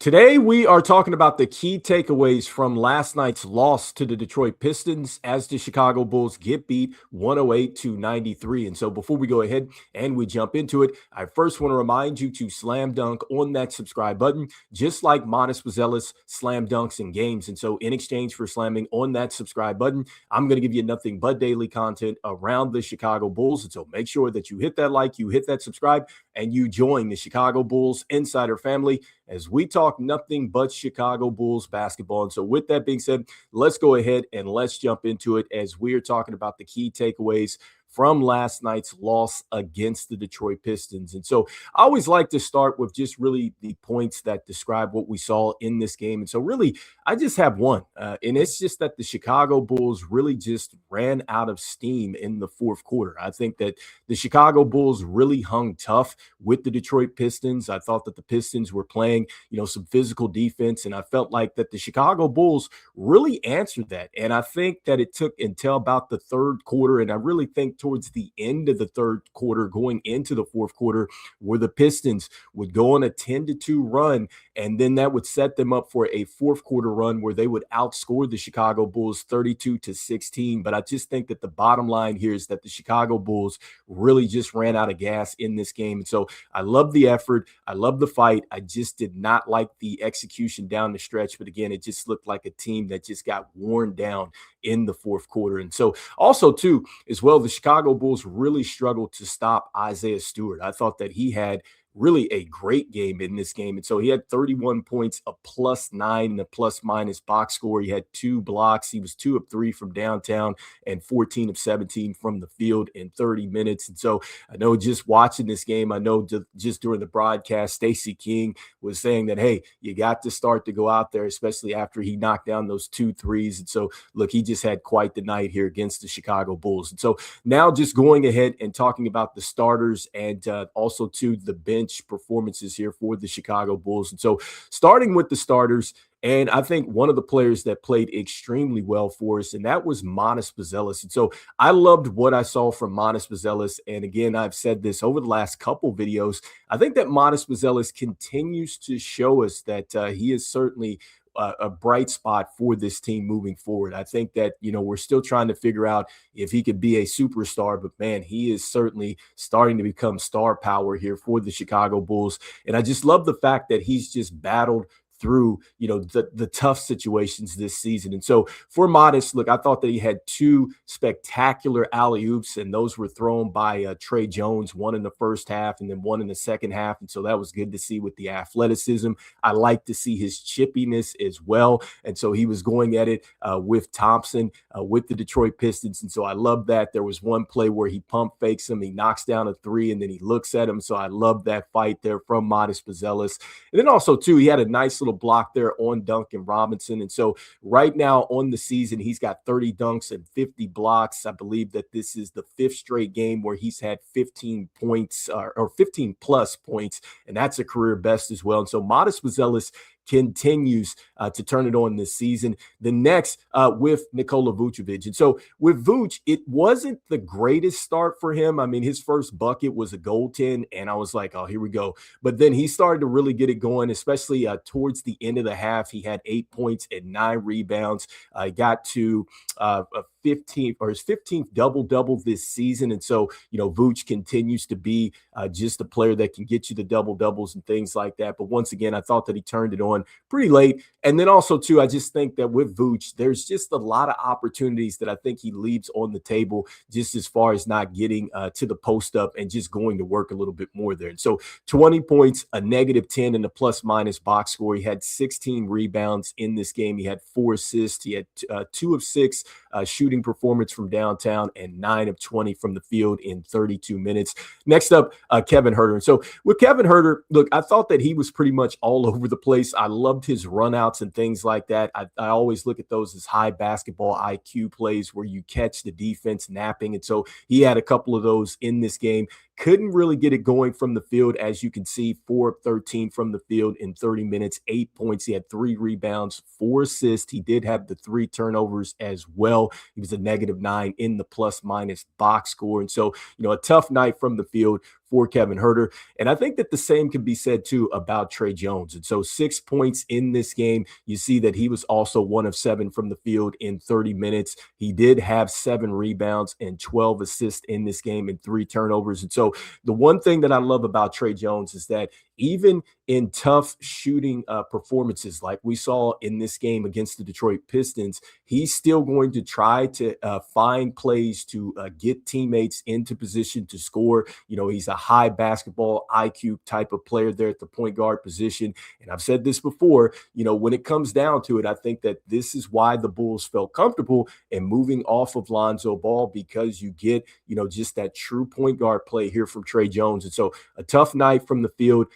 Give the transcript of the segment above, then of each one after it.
Today, we are talking about the key takeaways from last night's loss to the Detroit Pistons as the Chicago Bulls get beat 108-93. And so before we go ahead and we jump into it, I first want to remind you to slam dunk on that subscribe button, just like Modest Buzelies slam dunks in games. And so in exchange for slamming on that subscribe button, I'm going to give you nothing but daily content around the Chicago Bulls. And so make sure that you hit that like, you hit that subscribe, and you join the Chicago Bulls Insider family as we talk nothing but Chicago Bulls basketball. And so with that being said, let's go ahead and let's jump into it as we are talking about the key takeaways from last night's loss against the Detroit Pistons. And so I always like to start with just really the points that describe what we saw in this game. And so really, I just have one, and it's just that the Chicago Bulls really just ran out of steam in the fourth quarter. I think that the Chicago Bulls really hung tough with the Detroit Pistons. I thought that the Pistons were playing, some physical defense, and I felt like that the Chicago Bulls really answered that. And I think that it took until about the third quarter, and I really think towards the end of the third quarter, going into the fourth quarter, where the Pistons would go on a 10-2 run, and then that would set them up for a fourth quarter run where they would outscore the Chicago Bulls 32-16. But I just think that the bottom line here is that the Chicago Bulls really just ran out of gas in this game. And so I love the effort. I love the fight. I just did not like the execution down the stretch. But again, it just looked like a team that just got worn down in the fourth quarter. And so also too, as well, the Chicago Bulls really struggled to stop Isaiah Stewart. I thought that he had really a great game in this game. And so he had 31 points, a +9 in the plus-minus box score. He had 2 blocks. He was 2 of 3 from downtown and 14 of 17 from the field in 30 minutes. And so I know just watching this game, I know just during the broadcast, Stacey King was saying that, hey, you got to start to go out there, especially after he knocked down those 2 threes. And so, look, he just had quite the night here against the Chicago Bulls. And so now just going ahead and talking about the starters and also to the bench performances here for the Chicago Bulls. And so starting with the starters, and I think one of the players that played extremely well for us, and that was Modest Buzelies. And so I loved what I saw from Modest Buzelies. And again, I've said this over the last couple videos. I think that Modest Buzelies continues to show us that he is certainly a bright spot for this team moving forward. I think that, we're still trying to figure out if he could be a superstar, but man, he is certainly starting to become star power here for the Chicago Bulls. And I just love the fact that he's just battled through, the tough situations this season. And so for Modest, look, I thought that he had 2 spectacular alley-oops, and those were thrown by Tre Jones, one in the first half and then one in the second half. And so that was good to see with the athleticism. I like to see his chippiness as well. And so he was going at it with Thompson, with the Detroit Pistons. And so I love that. There was one play where he pump fakes him, he knocks down a 3, and then he looks at him. So I love that fight there from Modest Buzelies. And then also, too, he had a nice little block there on Duncan Robinson. And so right now on the season, he's got 30 dunks and 50 blocks. I believe that this is the 5th straight game where he's had 15 points or 15 plus points, and that's a career best as well. And so Modest Buzelies continues to turn it on this season. The next with Nikola Vucevic. And so with Vooch, it wasn't the greatest start for him. I mean, his first bucket was a goaltend, and I was like, oh, here we go. But then he started to really get it going, especially towards the end of the half. He had 8 points and 9 rebounds. Got to his 15th double-double this season. And so, Vooch continues to be just a player that can get you the double-doubles and things like that. But once again, I thought that he turned it on pretty late. And then also, too, I just think that with Vooch, there's just a lot of opportunities that I think he leaves on the table just as far as not getting to the post-up and just going to work a little bit more there. And so 20 points, a -10 in the plus-minus box score. He had 16 rebounds in this game. He had 4 assists. He had 2 of 6 shooting performance from downtown and 9 of 20 from the field in 32 minutes. Next up, Kevin Huerter. And so with Kevin Huerter, look, I thought that he was pretty much all over the place. I loved his runouts and things like that. I always look at those as high basketball IQ plays where you catch the defense napping. And so he had a couple of those in this game. Couldn't really get it going from the field. As you can see, 4 of 13 from the field in 30 minutes, 8 points. He had 3 rebounds, 4 assists. He did have the 3 turnovers as well. He was a -9 in the plus-minus box score. And so, a tough night from the field for Kevin Huerter. And I think that the same can be said too about Tre Jones. And so 6 points in this game. You see that he was also 1 of 7 from the field in 30 minutes. He did have 7 rebounds and 12 assists in this game and 3 turnovers. And so the one thing that I love about Tre Jones is that even in tough shooting performances like we saw in this game against the Detroit Pistons, he's still going to try to find plays to get teammates into position to score. You know, he's a high basketball IQ type of player there at the point guard position. And I've said this before, you know, when it comes down to it, I think that this is why the Bulls felt comfortable in moving off of Lonzo Ball, because you get, you know, just that true point guard play here from Tre Jones. And so a tough night from the field.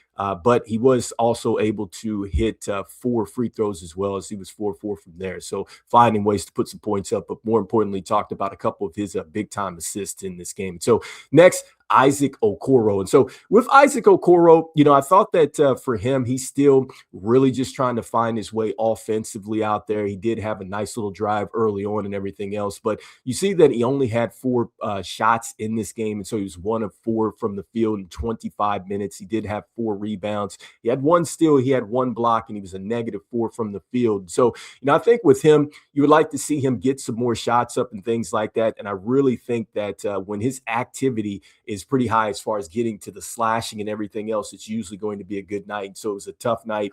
But he was also able to hit 4 free throws as well, as he was 4-4 from there. So finding ways to put some points up, but more importantly, talked about a couple of his big-time assists in this game. So next, Issac Okoro. And so with Issac Okoro, you know, I thought that for him, he's still really just trying to find his way offensively out there. He did have a nice little drive early on and everything else, but you see that he only had 4 shots in this game. And so he was 1 of 4 from the field in 25 minutes. He did have 4 rebounds. He had 1 steal, he had 1 block, and he was a -4 from the field. So, you know, I think with him, you would like to see him get some more shots up and things like that. And I really think that when his activity is pretty high as far as getting to the slashing and everything else, it's usually going to be a good night. So it was a tough night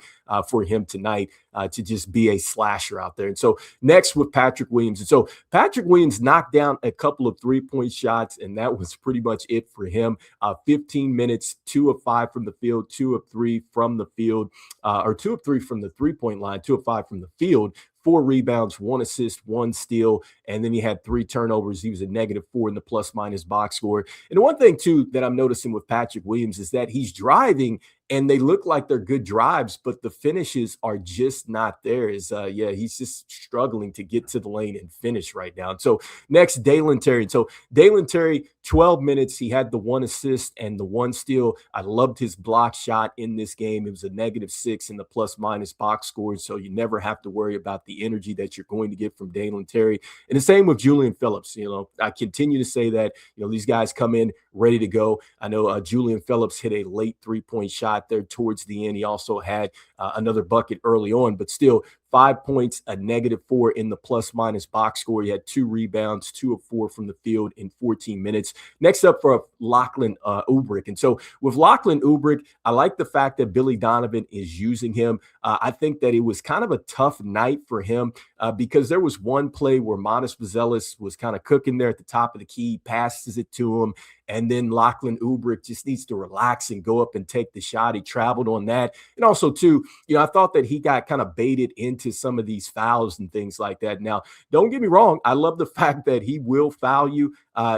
for him tonight to just be a slasher out there. And so next with Patrick Williams. And so Patrick Williams knocked down a couple of 3-point shots, and that was pretty much it for him. 15 minutes, 2 of 5 from the field, 2 of 3 from the field, or 2 of 3 from the 3-point line, 2 of 5 from the field. 4 rebounds, 1 assist, 1 steal, and then he had 3 turnovers. He was a -4 in the plus-minus box score. And the one thing, too, that I'm noticing with Patrick Williams is that he's driving, and they look like they're good drives, but the finishes are just not there. He's just struggling to get to the lane and finish right now. And so next, Dalen Terry. So Dalen Terry, 12 minutes. He had the 1 assist and the 1 steal. I loved his block shot in this game. It was a -6 in the plus-minus box score, so you never have to worry about the energy that you're going to get from Dalen Terry. And the same with Julian Phillips. You know, I continue to say that, you know, these guys come in ready to go. I know Julian Phillips hit a late 3-point shot there towards the end. He also had another bucket early on, but still 5 points, a -4 in the plus-minus box score. He had 2 rebounds, 2 of 4 from the field in 14 minutes. Next up for Lachlan Olbrich. And so with Lachlan Olbrich, I like the fact that Billy Donovan is using him. I think that it was kind of a tough night for him because there was one play where Buzelies was kind of cooking there at the top of the key, passes it to him, and then Lachlan Olbrich just needs to relax and go up and take the shot. He traveled on that. And also, too, you know, I thought that he got kind of baited into some of these fouls and things like that. Now, don't get me wrong. I love the fact that he will foul you.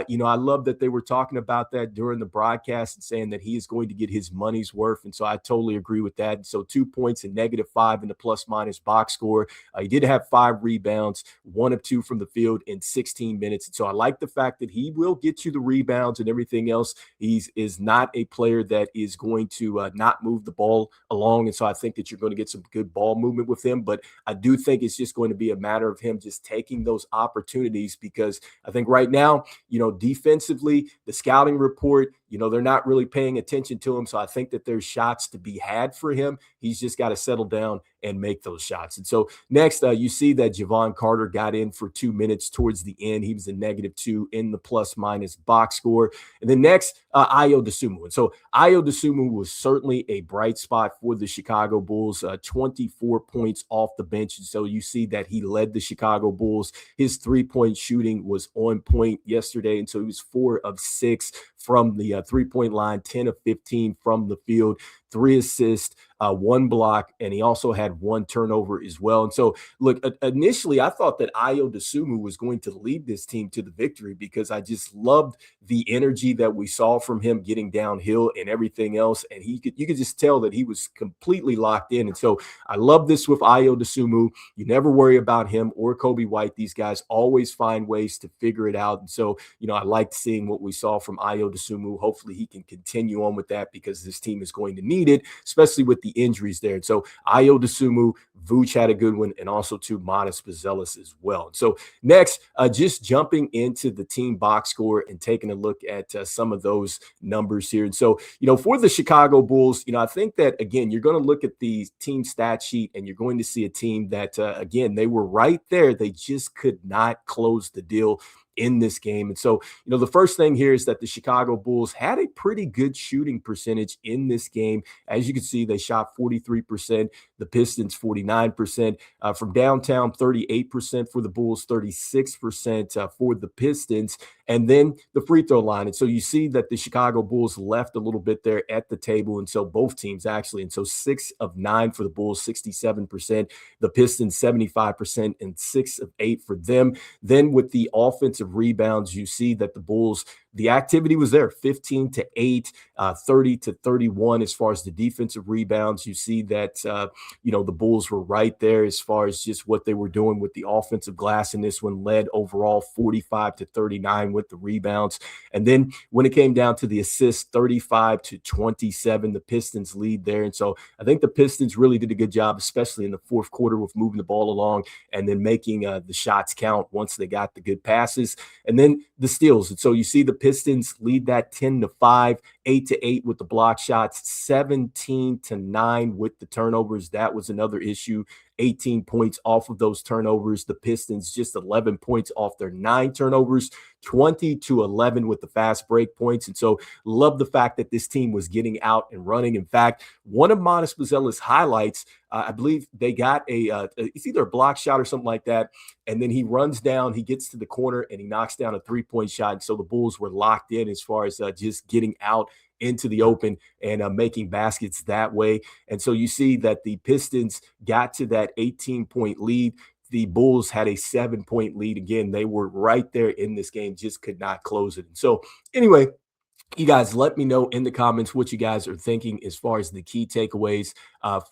You know, I love that they were talking about that during the broadcast and saying that he is going to get his money's worth. And so I totally agree with that. And so 2 points and -5 in the plus-minus box score. He did have 5 rebounds, 1 of 2 from the field in 16 minutes. And so I like the fact that he will get you the rebounds and everything else. He is not a player that is going to not move the ball along. And so I think that you're going to get some good ball movement with him. But I do think it's just going to be a matter of him just taking those opportunities, because I think right now, you know, defensively, the scouting report, you know, they're not really paying attention to him. So I think that there's shots to be had for him. He's just got to settle down and make those shots. And so next, you see that Javon Carter got in for 2 minutes towards the end. He was a -2 in the plus-minus box score. And then next, Ayo Dosunmu. And so Ayo Dosunmu was certainly a bright spot for the Chicago Bulls, 24 points off the bench. And so you see that he led the Chicago Bulls. His 3-point shooting was on point yesterday. And so he was 4 of 6 from the 3-point line, 10 of 15 from the field, 3 assists, 1 block, and he also had 1 turnover as well. And so, look, initially I thought that Ayo Dosunmu was going to lead this team to the victory, because I just loved the energy that we saw from him getting downhill and everything else. And you could just tell that he was completely locked in. And so I love this with Ayo Dosunmu. You never worry about him or Kobe White. These guys always find ways to figure it out. And so, you know, I liked seeing what we saw from Ayo Dosunmu. Hopefully he can continue on with that, because this team is going to need it, especially with the injuries there. And so Ayo Dosunmu, Vooch had a good one, and also too Modest Buzelies as well. So next, just jumping into the team box score and taking a look at some of those numbers here. And so, for the Chicago Bulls, I think that, again, you're going to look at the team stat sheet and you're going to see a team that, again, they were right there. They just could not close the deal in this game. And so, the first thing here is that the Chicago Bulls had a pretty good shooting percentage in this game. As you can see, they shot 43%, the Pistons 49%, from downtown 38% for the Bulls, 36% for the Pistons, and then the free throw line. And so you see that the Chicago Bulls left a little bit there at the table, and so both teams actually. And so 6 of 9 for the Bulls, 67%, the Pistons 75%, and 6 of 8 for them. Then with the offensive rebounds, you see that the Bulls, the activity was there, 15 to 8, 30 to 31 as far as the defensive rebounds. You see that, the Bulls were right there as far as just what they were doing with the offensive glass in this one, led overall 45 to 39 with the rebounds. And then when it came down to the assists, 35 to 27, the Pistons lead there. And so I think the Pistons really did a good job, especially in the fourth quarter, with moving the ball along and then making the shots count once they got the good passes. And then the steals. And so you see the Pistons lead that 10 to 5, 8 to 8 with the block shots, 17 to 9 with the turnovers. That was another issue. 18 points off of those turnovers. The Pistons just 11 points off their 9 turnovers, 20 to 11 with the fast break points. And so love the fact that this team was getting out and running. In fact, one of Modest Buzelies' highlights, I believe they got it's either a block shot or something like that. And then he runs down, he gets to the corner and he knocks down a 3-point shot. And so the Bulls were locked in as far as just getting out into the open and making baskets that way. And so you see that the Pistons got to that 18-point lead. The Bulls had a 7-point lead. Again, they were right there in this game, just could not close it. And so anyway, you guys let me know in the comments what you guys are thinking as far as the key takeaways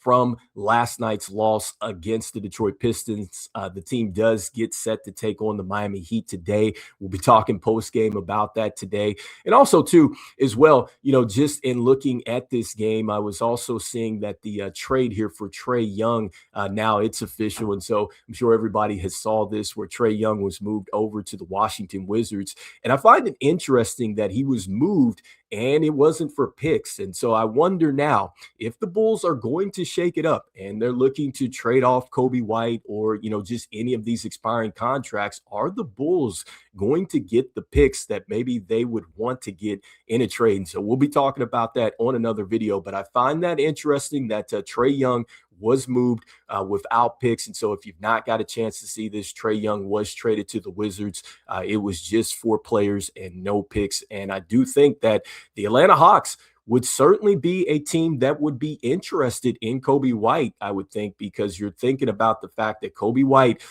from last night's loss against the Detroit Pistons. The team does get set to take on the Miami Heat today. We'll be talking post-game about that today. And also, too, as well, just in looking at this game, I was also seeing that the trade here for Tre Young, now it's official. And so I'm sure everybody has saw this, where Tre Young was moved over to the Washington Wizards. And I find it interesting that he was moved and it wasn't for picks. And so I wonder now if the Bulls are going to shake it up and they're looking to trade off Coby White or, just any of these expiring contracts, are the Bulls going to get the picks that maybe they would want to get in a trade? And so we'll be talking about that on another video, but I find that interesting that Tre Young was moved without picks. And so if you've not got a chance to see this, Tre Young was traded to the Wizards. It was just 4 players and no picks. And I do think that the Atlanta Hawks would certainly be a team that would be interested in Coby White, I would think, because you're thinking about the fact that Coby White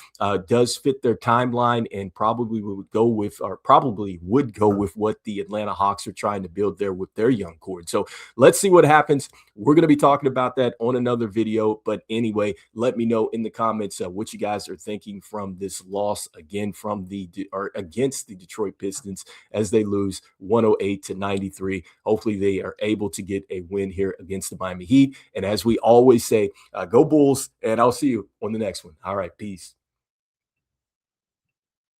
does fit their timeline and probably would go with what the Atlanta Hawks are trying to build there with their young core. So let's see what happens. We're going to be talking about that on another video. But anyway, let me know in the comments what you guys are thinking from this loss against the Detroit Pistons as they lose 108 to 93. Hopefully they are able to get a win here against the Miami Heat. And as we always say, go Bulls, and I'll see you on the next one. All right, peace.